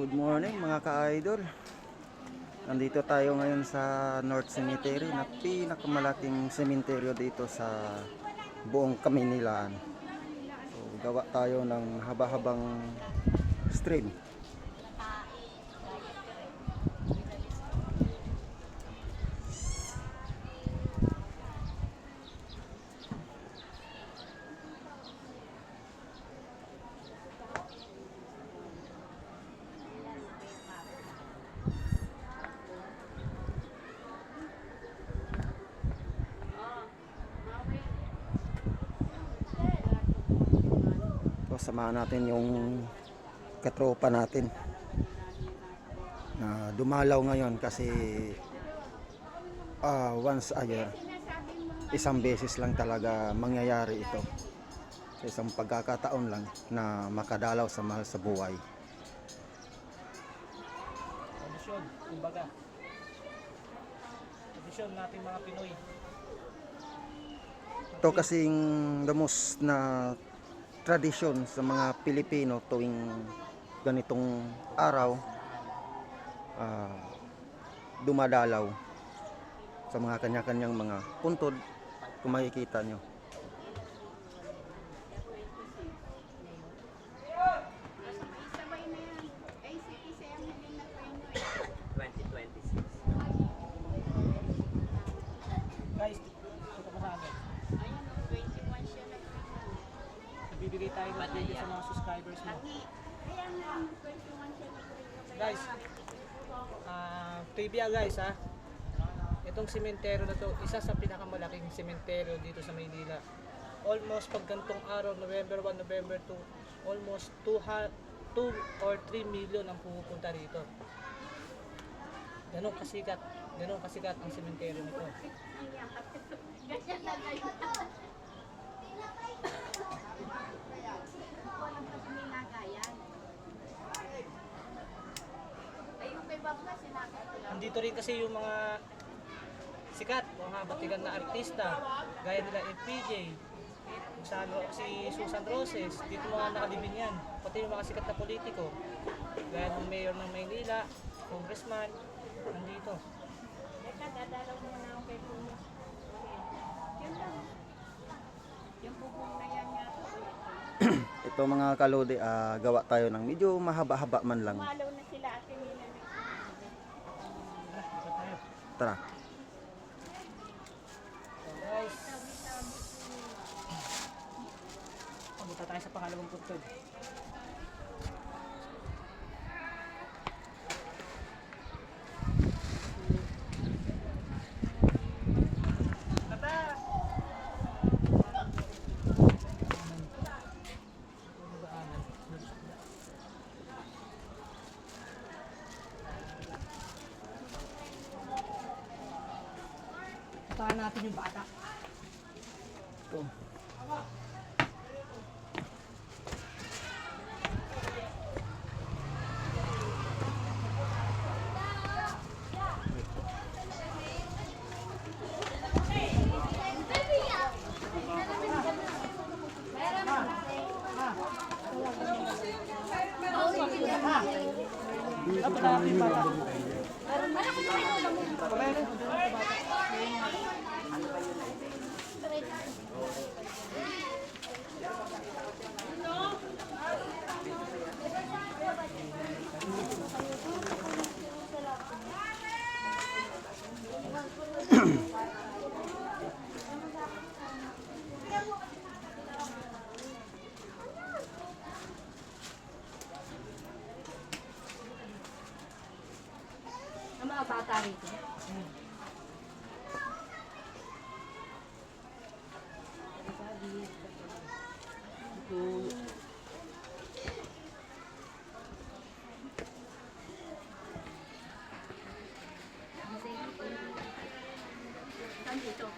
Good morning mga ka-idol. Nandito tayo ngayon sa North Cemetery na pinakamalaking sementeryo dito sa buong Kamaynilaan. So, gawa tayo ng haba-habang stream. Samahan natin yung katropa natin na dumalaw ngayon kasi once a year, isang beses lang talaga mangyayari ito, sa isang pagkakataon lang na makadalaw sa mahal sa buhay. Tradisyon, kumbaga. Tradisyon natin mga Pinoy. Ito kasing the most na tradisyon sa mga Pilipino tuwing ganitong araw, dumadalaw sa mga kanya-kanyang mga puntod. Kung makikita nyo, Guys, ito pa sa akin. Bibigay tayo ng video sa mga subscribers mo. Guys, trivia guys ha. Itong sementeryo na to, isa sa pinakamalaking sementeryo dito sa Maynila. Almost pag gantong araw, November 1, November 2, almost 2 or 3 million ang pumupunta rito. Ganun kasikat ang sementeryo nito. Nandito rin kasi yung mga sikat, mga batigan na artista, gaya nila FPJ, si Susan Roses, dito mga nakalibing yan. Pati yung mga sikat na politiko, gaya ng mayor ng Maynila, congressman, nandito. Dadalaw mo na ako kay Puno. Yan lang. Yung bubong na yan nga. ito mga kalode, gawa tayo ng medyo mahaba-haba man lang. Umalaw na sila at nila. Tara. So guys, pumunta tayo sa pangalawang puntod. Puntahan natin yung bata. Ito. Dapat natin yung bata. Ang mga bata rito. Saan dito?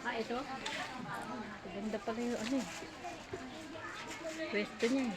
Ito? Ganda pala yung ano eh. Pwesto niya eh.